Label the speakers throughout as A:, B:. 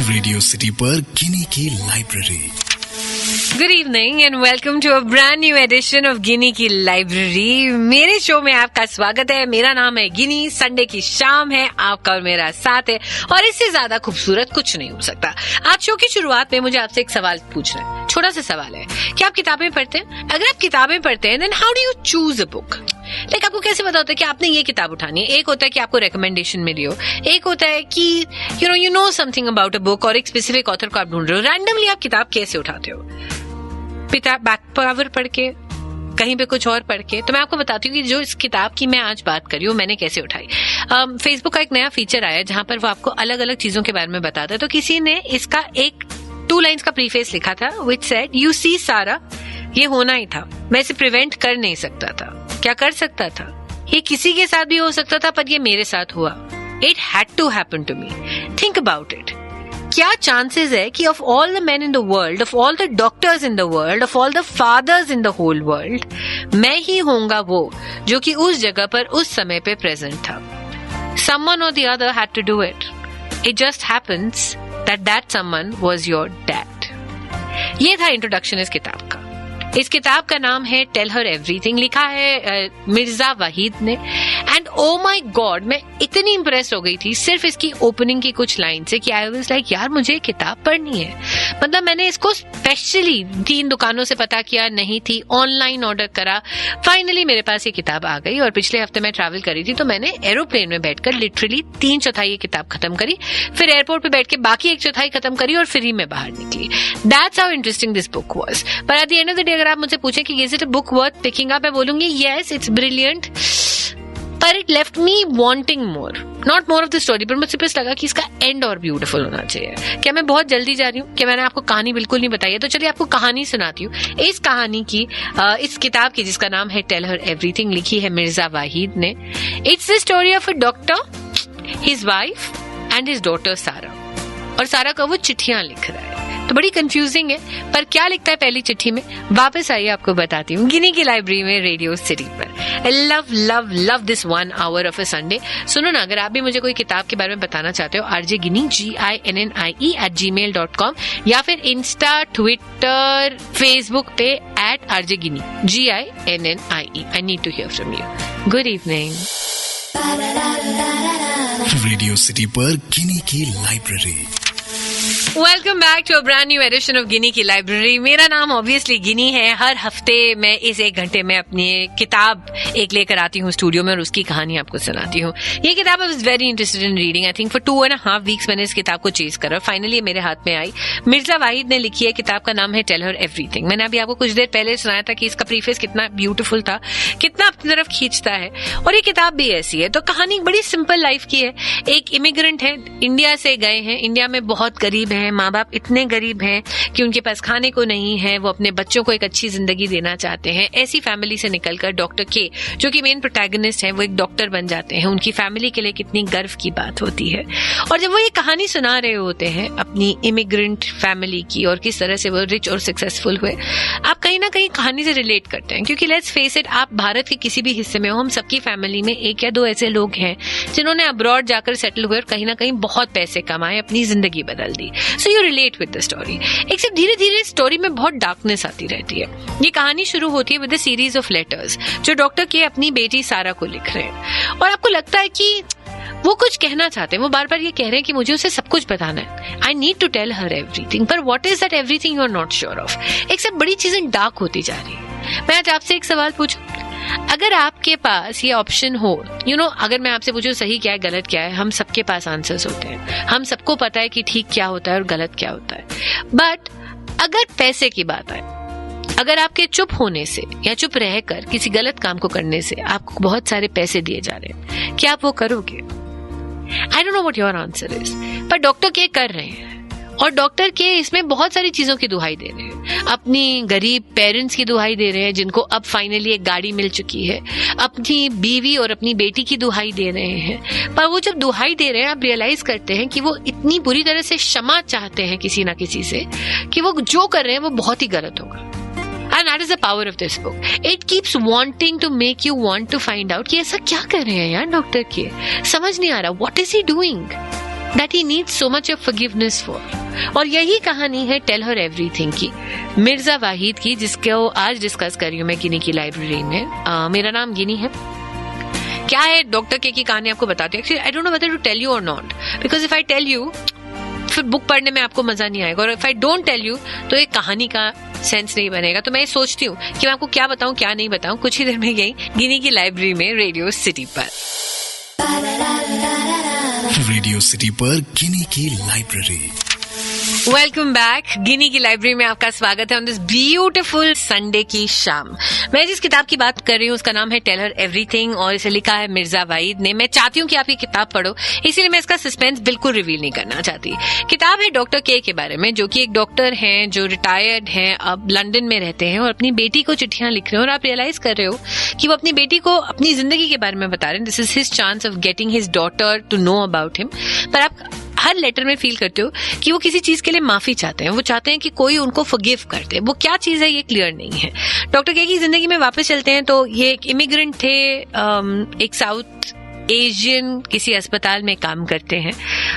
A: Radio city पर गिनी की library.
B: Good evening and welcome to a brand new edition of Ginnie की library. मेरे show में आपका स्वागत है। मेरा नाम है गिनी। संडे की शाम है, आपका और मेरा साथ है और इससे ज्यादा खूबसूरत कुछ नहीं हो सकता। आज शो की शुरुआत में मुझे आपसे एक सवाल पूछना है। छोटा सा सवाल है कि आप किताबें पढ़ते हैं? अगर आप किताबें पढ़ते हैं then how do you choose a book? Like आपको कैसे पता होता है कि आपने ये किताब उठानी है? एक होता है कि आपको रिकमेंडेशन मिली हो, एक होता है कि you know something about a book और एक स्पेसिफिक ऑथर को आप ढूंढ रहे हो। रैंडमली आप किताब कैसे उठाते हो? बैक कवर पढ़ के, कहीं पे कुछ और पढ़ के? तो मैं आपको बताती हूँ कि जो इस किताब की मैं आज बात कर रही हूँ मैंने कैसे उठाई। फेसबुक का एक नया फीचर आया है जहां पर वो आपको अलग अलग चीजों के बारे में बताता है। तो किसी ने इसका एक 2 लाइन्स का प्रीफेस लिखा था विच सेड, यू सी सारा, ये होना ही था, मैं इसे प्रिवेंट कर नहीं सकता था। क्या कर सकता था? ये किसी के साथ भी हो सकता था, पर ये मेरे साथ हुआ। It had to happen to me. Think about it. क्या चांसेस है कि of all the men in the world, of all the doctors in the world, of all the fathers in the whole world, मैं ही होऊंगा वो जो कि उस जगह पर उस समय पे प्रेजेंट था। Someone or the other had to do it. It just happens that that someone was your dad. ये था इंट्रोडक्शन इस किताब का। इस किताब का नाम है टेल हर एवरीथिंग। लिखा है मिर्जा वाहिद ने। एंड ओ माय गॉड, मैं इतनी इंप्रेस हो गई थी सिर्फ इसकी ओपनिंग की कुछ लाइन से कि आई वाज लाइक, यार मुझे किताब पढ़नी है। मतलब मैंने इसको स्पेशली 3 दुकानों से पता किया, नहीं थी, ऑनलाइन ऑर्डर करा, फाइनली मेरे पास ये किताब आ गई। और पिछले हफ्ते मैं ट्रैवल करी थी तो मैंने एरोप्लेन में बैठकर लिटरली 3/4 ये किताब खत्म करी, फिर एयरपोर्ट पे बैठ के बाकी 1/4 खत्म करी और फ्री में बाहर निकली। That's how interesting this book was. पर at the end of the day अगर आप मुझे पूछें कि is it a book worth picking up, मैं बोलूंगी यस, इट्स ब्रिलियंट, पर it left me wanting more, not more of the story. पर मुझे बस लगा कि इसका एंड और ब्यूटीफुल होना चाहिए। क्या मैं बहुत जल्दी जा रही हूँ? क्या मैंने आपको कहानी बिल्कुल नहीं बताई है? तो चलिए आपको कहानी सुनाती हूँ। इस कहानी की, इस किताब की जिसका नाम है टेल हर एवरीथिंग, लिखी है मिर्जा वाहिद ने। It's the story of a doctor, his wife and his daughter सारा। और सारा का वो चिट्ठियां लिख रहा है, तो बड़ी कंफ्यूजिंग है। पर क्या लिखता है पहली चिट्ठी में, वापस आइए आपको बताती हूँ गिनी की लाइब्रेरी में रेडियो सिटी पर। I love love love this 1 hour of a Sunday. सुनो ना, अगर आप भी मुझे कोई किताब के बारे में बताना चाहते हो, RJ-Ginnie GINNIE@gmail.com या फिर इंस्टा, ट्विटर, फेसबुक पे @RJ-Ginnie GINNIE। I need to hear from you. Good evening.
A: Radio city पर गिनी की library.
B: Welcome back to a brand new edition of Ginnie की लाइब्रेरी। मेरा नाम ऑब्वियसली गिनी है। हर हफ्ते मैं इस 1 घंटे में अपनी किताब एक लेकर आती हूँ स्टूडियो में और उसकी कहानी आपको सुनाती हूँ। ये किताब I was very interested in reading. I think for 2.5 weeks मैंने इस किताब को चेज करा और फाइनली मेरे हाथ में आई। मिर्जा वाहिद ने लिखी है। किताब का नाम है टेल हर एवरीथिंग। मैंने अभी आपको कुछ देर पहले सुनाया था कि इसका प्रीफेस कितना ब्यूटीफुल था, कितना अपनी तरफ खींचता है। और ये किताब भी ऐसी है। तो कहानी बड़ी सिंपल लाइफ की है। एक इमिग्रेंट है, इंडिया से गए हैं, इंडिया में बहुत गरीब है, माँ बाप इतने गरीब हैं कि उनके पास खाने को नहीं है, वो अपने बच्चों को एक अच्छी जिंदगी देना चाहते हैं। ऐसी फैमिली से निकलकर डॉक्टर के, जो कि मेन प्रोटैगनिस्ट है, वो एक डॉक्टर बन जाते हैं। उनकी फैमिली के लिए कितनी गर्व की बात होती है। और जब वो ये कहानी सुना रहे होते हैं अपनी इमिग्रेंट फैमिली की और किस तरह से वो रिच और सक्सेसफुल हुए, आप कहीं ना कहीं कहानी से रिलेट करते हैं। क्योंकि लेट्स फेस इट, आप भारत के किसी भी हिस्से में हो, हम सबकी फैमिली में 1 या 2 ऐसे लोग हैं जिन्होंने अब्रॉड जाकर सेटल हुए और कहीं ना कहीं बहुत पैसे कमाए, अपनी जिंदगी बदल दी। So you relate with the story. Except धीरे धीरे स्टोरी में बहुत डार्कनेस आती रहती है। ये कहानी शुरू होती है with a series of letters जो डॉक्टर के अपनी बेटी सारा को लिख रहे हैं। और आपको लगता है कि वो कुछ कहना चाहते हैं, वो बार बार ये कह रहे हैं कि मुझे उसे सब कुछ बताना है, I need to tell her everything. पर what is that everything you are not sure of. Except बड़ी चीजें डार्क होती जा रही है। मैं आज आपसे एक सवाल पूछूं, अगर आपके पास ये ऑप्शन हो, अगर मैं आपसे पूछूं सही क्या है गलत क्या है, हम सबके पास आंसर्स होते हैं, हम सबको पता है कि ठीक क्या होता है और गलत क्या होता है। बट अगर पैसे की बात आए, अगर आपके चुप होने से या चुप रहकर किसी गलत काम को करने से आपको बहुत सारे पैसे दिए जा रहे हैं, क्या आप वो करोगे? आई don't know what your answer is, पर डॉक्टर के कर रहे हैं और डॉक्टर के इसमें बहुत सारी चीजों की दुहाई दे रहे हैं। अपनी गरीब पेरेंट्स की दुहाई दे रहे हैं जिनको अब फाइनली एक गाड़ी मिल चुकी है, अपनी बीवी और अपनी बेटी की दुहाई दे रहे हैं। पर वो जब दुहाई दे रहे हैं आप रियलाइज करते हैं कि वो इतनी बुरी तरह से क्षमा चाहते हैं किसी ना किसी से कि वो जो कर रहे हैं वो बहुत ही गलत होगा। And that is the power of this book. It keeps wanting to make you want to find out कि ऐसा क्या कर रहे हैं यार डॉक्टर के, समझ नहीं आ रहा, what is he doing? that he needs so much of forgiveness for. और यही कहानी है टेल हर एवरीथिंग की, मिर्जा वाहिद की, जिसको आज डिस्कस कर रही हूँ मैं गिनी की लाइब्रेरी में। मेरा नाम गिनी है। क्या है डॉक्टर के की कहानी आपको बताती हूँ। Actually I don't know whether to tell you और not, because if I tell you फिर बुक पढ़ने में आपको मजा नहीं आएगा, और if I don't tell you तो एक कहानी का सेंस नहीं बनेगा। तो मैं सोचती हूँ कि मैं आपको क्या बताऊं क्या नहीं बताऊं। कुछ ही देर में गई गिनी की लाइब्रेरी में रेडियो सिटी पर।
A: रेडियो सिटी पर गिनी की लाइब्रेरी।
B: Welcome back. गिनी की लाइब्रेरी में आपका स्वागत है ऑन दिस ब्यूटीफुल संडे की शाम। मैं जिस किताब की बात कर रही हूँ उसका नाम है टेल हर एवरीथिंग, और इसे लिखा है मिर्जा वाहिद ने। मैं चाहती हूँ कि आप ये किताब पढ़ो, इसीलिए मैं इसका सस्पेंस बिल्कुल रिवील नहीं करना चाहती। किताब है डॉक्टर के बारे में, जो कि एक डॉक्टर हैं जो रिटायर्ड हैं, अब लंदन में रहते हैं और अपनी बेटी को चिट्ठियां लिख रहे हैं। और आप रियलाइज कर रहे हो कि वो अपनी बेटी को अपनी जिंदगी के बारे में बता रहे हैं। This is his chance of getting his daughter to know about him. पर आप हर लेटर में फील करते हो कि वो किसी चीज के लिए माफी चाहते हैं, वो चाहते हैं कि कोई उनको फॉरगिव कर दे। वो क्या चीज है ये क्लियर नहीं है। डॉक्टर के की जिंदगी में वापस चलते हैं तो ये एक इमिग्रेंट थे, एक साउथ एशियन किसी अस्पताल में काम करते हैं,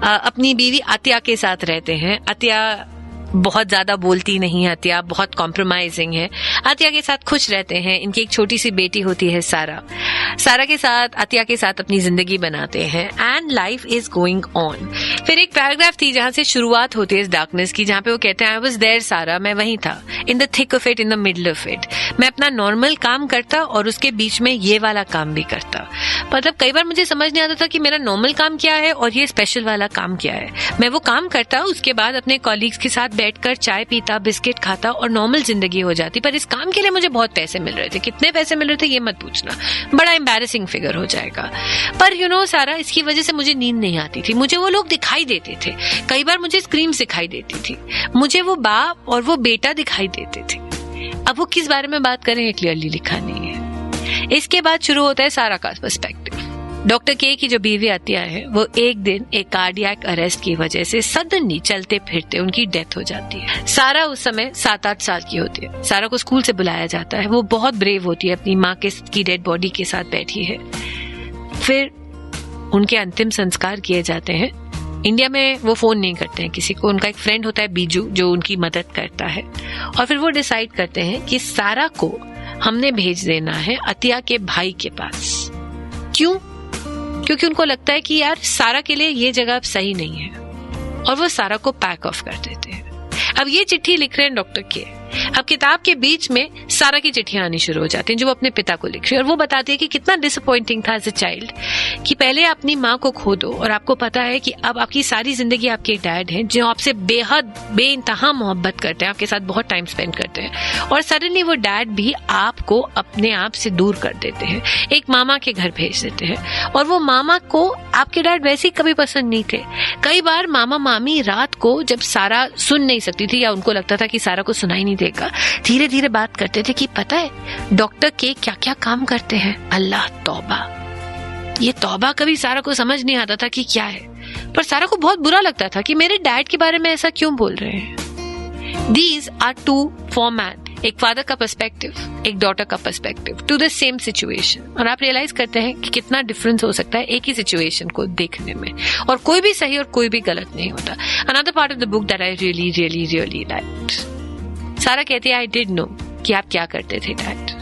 B: अपनी बीवी अतिया के साथ रहते हैं। अतिया बहुत ज्यादा बोलती नहीं है, अतिया बहुत कॉम्प्रोमाइजिंग है। अतिया के साथ खुश रहते हैं। इनकी एक छोटी सी बेटी होती है सारा के साथ अतिया के साथ अपनी जिंदगी बनाते हैं and life is going on. फिर एक पैराग्राफ थी जहां से शुरुआत होती है इस डार्कनेस की, जहां पे वो कहते हैं आई वाज देयर सारा, मैं वहीं था, in the thick of it, in the middle of it. मैं अपना नॉर्मल काम करता और उसके बीच में ये वाला काम भी करता। मतलब कई बार मुझे समझ नहीं आता था कि मेरा नॉर्मल काम क्या है और ये स्पेशल वाला काम क्या है। मैं वो काम करता, उसके बाद अपने कॉलीग्स के साथ बैठकर चाय पीता, बिस्किट खाता और नॉर्मल जिंदगी हो जाती। पर इस काम के लिए मुझे बहुत पैसे मिल रहे थे। कितने पैसे मिल रहे थे ये मत पूछना, बड़ा एम्बैरेसिंग फिगर हो जाएगा। पर यू नो सारा, इसकी वजह से मुझे नींद नहीं आती थी। मुझे वो लोग दिखाई देते थे, कई बार मुझे स्क्रीम्स दिखाई देती थी, मुझे वो बाप और वो बेटा दिखाई देते थे। अब वो किस बारे में बात करें क्लियरली लिखा नहीं है। इसके बाद शुरू होता है सारा का पर्सपेक्टिव। डॉक्टर के की जो बीवी अतिया है, वो एक दिन एक कार्डियक अरेस्ट की वजह से सडनली चलते फिरते उनकी डेथ हो जाती है। सारा उस समय 7-8 साल की होती है। सारा को स्कूल से बुलाया जाता है। वो बहुत ब्रेव होती है, अपनी माँ की डेड बॉडी के साथ बैठी है। फिर उनके अंतिम संस्कार किए जाते हैं। इंडिया में वो फोन नहीं करते हैं किसी को। उनका एक फ्रेंड होता है बीजू, जो उनकी मदद करता है। और फिर वो डिसाइड करते हैं कि सारा को हमने भेज देना है अतिया के भाई के पास। क्यों? क्योंकि उनको लगता है कि यार सारा के लिए ये जगह अब सही नहीं है, और वो सारा को पैक ऑफ कर देते हैं। अब ये चिट्ठी लिख रहे हैं डॉक्टर के। अब किताब के बीच में सारा की चिट्ठियां आनी शुरू हो जाती हैं, जो वो अपने पिता को लिख रही है। और वो बताती है कि कितना डिसअपॉइंटिंग था एज अ चाइल्ड कि पहले अपनी माँ को खो दो और आपको पता है कि अब आपकी सारी जिंदगी आपके डैड हैं, जो आपसे बेहद बेइंतहा मोहब्बत करते हैं, आपके साथ बहुत टाइम स्पेंड करते हैं, और सडनली वो डैड भी आपको अपने आप से दूर कर देते हैं, एक मामा के घर भेज देते हैं। और वो मामा को आपके डैड वैसे ही कभी पसंद नहीं थे। कई बार मामा मामी रात को जब सारा सुन नहीं सकती थी या उनको लगता था कि सारा को सुनाई नहीं देगा, धीरे धीरे बात करते थे कि पता है डॉक्टर के क्या क्या काम करते हैं। अल्लाह तौबा। ये तौबा कभी सारा को समझ नहीं आता था कि क्या है, पर सारा को बहुत बुरा लगता था कि मेरे डैड के बारे में ऐसा क्यों बोल रहे हैं। These are two फॉर्मेट, एक फादर का पर्सपेक्टिव, एक डॉटर का perspective to the same situation. और आप रियलाइज करते हैं कि कितना डिफरेंस हो सकता है एक ही सिचुएशन को देखने में, और कोई भी सही और कोई भी गलत नहीं होता। Another part of the book that I really really really liked, सारा कहती है आई डिड नो कि आप क्या करते थे डैड।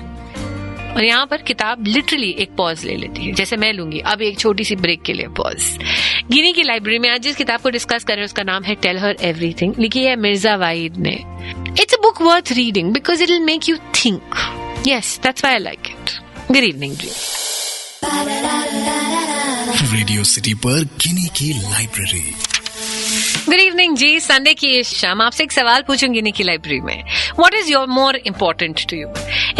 B: और यहाँ पर किताब लिटरली एक पॉज ले लेती है, जैसे मैं लूंगी अब एक छोटी सी ब्रेक के लिए पॉज। गिनी की लाइब्रेरी में आज जिस किताब को डिस्कस कर रहे हैं उसका नाम है टेल हर एवरीथिंग, लिखी है मिर्जा वाहिद ने। It's a book worth reading because it will make you think. Yes, that's why I like it. Good evening जी।
A: रेडियो सिटी पर गिनी की लाइब्रेरी।
B: गुड इवनिंग जी। संडे की इस शाम आपसे एक सवाल पूछूंगी गिनी की लाइब्रेरी में। What is your more important to you?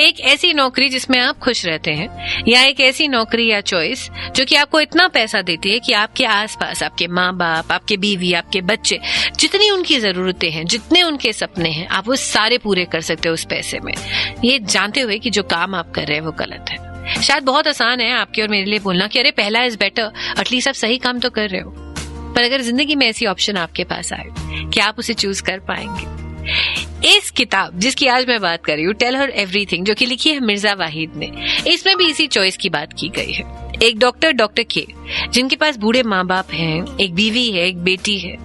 B: एक ऐसी नौकरी जिसमें आप खुश रहते हैं, या एक ऐसी नौकरी या चॉइस जो कि आपको इतना पैसा देती है कि आपके आसपास आपके माँ बाप, आपके बीवी, आपके बच्चे, जितनी उनकी जरूरतें हैं, जितने उनके सपने हैं, आप वो सारे पूरे कर सकते हो उस पैसे में, ये जानते हुए कि जो काम आप कर रहे हैं वो गलत है। शायद बहुत आसान है आपके और मेरे लिए बोलना कि अरे पहला इज बेटर, एटलीस्ट आप सही काम तो कर रहे हो। पर अगर जिंदगी में ऐसी ऑप्शन आपके पास आए, क्या आप उसे चूज कर पाएंगे? इस किताब जिसकी आज मैं बात कर रही हूँ, टेल हर एवरीथिंग, जो कि लिखी है मिर्जा वाहिद ने, इसमें भी इसी चॉइस की बात की गई है। एक डॉक्टर के, जिनके पास बूढ़े माँ बाप हैं, एक बीवी है, एक बेटी है,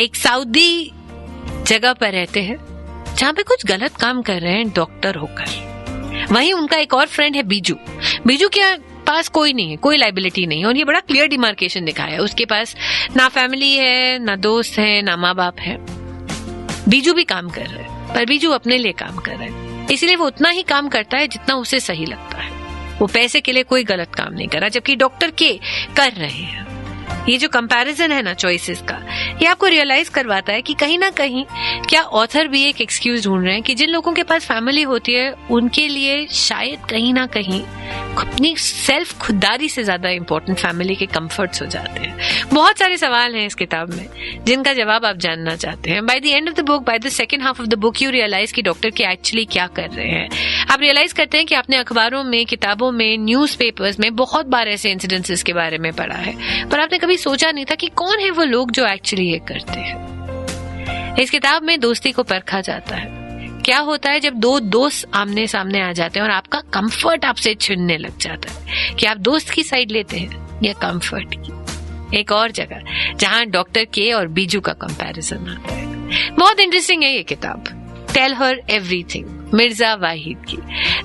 B: एक सऊदी जगह पर रहते हैं जहाँ पे कुछ गलत काम कर रहे हैं डॉक्टर होकर। वहीं उनका एक और फ्रेंड है बीजू के पास कोई नहीं है, कोई लाइबिलिटी नहीं है, और ये बड़ा क्लियर डिमार्केशन दिखाया है। उसके पास ना फैमिली है, ना दोस्त है, ना माँ बाप है। बीजू भी काम कर रहा है, पर बीजू अपने लिए काम कर रहा है, इसलिए वो उतना ही काम करता है जितना उसे सही लगता है। वो पैसे के लिए कोई गलत काम नहीं कर रहा, जबकि डॉक्टर के कर रहे हैं। ये जो कंपैरिजन है ना चॉइसेस का, ये आपको रियलाइज करवाता है कि कहीं ना कहीं क्या ऑथर भी एक एक्सक्यूज ढूंढ रहे हैं कि जिन लोगों के पास फैमिली होती है उनके लिए शायद कहीं ना कहीं अपनी सेल्फ खुददारी से ज्यादा इंपॉर्टेंट फैमिली के कंफर्ट्स हो जाते हैं। बहुत सारे सवाल हैं इस किताब में जिनका जवाब आप जानना चाहते हैं। By the end of the book, by the second half of the book, you realise कि डॉक्टर के एक्चुअली क्या कर रहे हैं। आप रियलाइज करते हैं कि आपने अखबारों में, किताबों में, न्यूज पेपर्स में बहुत बार ऐसे इंसिडेंसेस के बारे में पढ़ा है, पर आपने कभी सोचा नहीं था कि कौन है वो लोग जो एक्चुअली ये करते हैं। इस किताब में दोस्ती को परखा जाता है। क्या होता है जब दो दोस्त आमने सामने आ जाते हैं और आपका कंफर्ट आपसे छिनने लग जाता है, कि आप दोस्त की साइड लेते हैं या कंफर्ट की। एक और जगह जहां डॉक्टर के और बीजू का कंपैरिजन आता है। बहुत इंटरेस्टिंग है ये किताब, टेल हर एवरीथिंग, मिर्जा वाहिद की।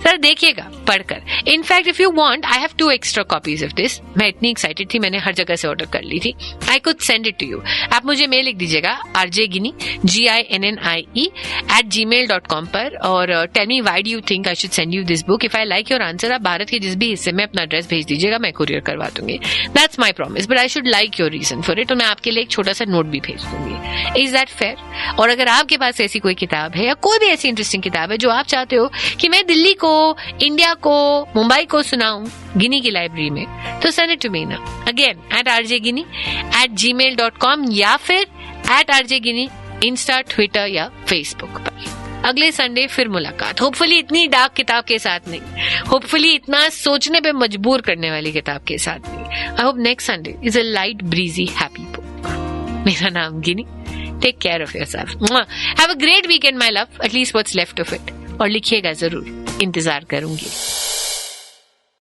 B: सर देखिएगा पढ़कर। In fact if you want, I have 2 extra copies of this. मैं इतनी एक्साइटेड थी, मैंने हर जगह से ऑर्डर कर ली थी। I could send it to you. आप मुझे मेल लिख दीजिएगा rjginnie GINNIE@gmail.com पर, और tell me why do you think I should send you this book. If I like your answer, आप भारत के जिस भी हिस्से में अपना एड्रेस भेज दीजिएगा, मैं कुरियर करवा दूंगी। That's my promise, but I should like your reason for it. और मैं आपके लिए एक छोटा सा नोट भी भेज दूंगी। Is that fair? और अगर आपके पास ऐसी कोई किताब है या कोई भी ऐसी इंटरेस्टिंग किताब है जो आप चाहते हो कि मैं दिल्ली को, इंडिया को, मुंबई को सुनाऊं गिनी की लाइब्रेरी में, तो सेंड इट टू मी ना, अगेन rjginnie@gmail.com या फिर @rjginnie इंस्टा, ट्विटर या फेसबुक पर। अगले संडे फिर मुलाकात, होपफुली इतनी डार्क किताब के साथ नहीं, होपफुली इतना सोचने पे मजबूर करने वाली किताब के साथ नहीं। I hope next Sunday is a light breezy happy book. मेरा नाम Ginni. Take care of yourself. Have a great weekend my love, at least what's left of it. और लिखिएगा जरूर, इंतजार करूंगी।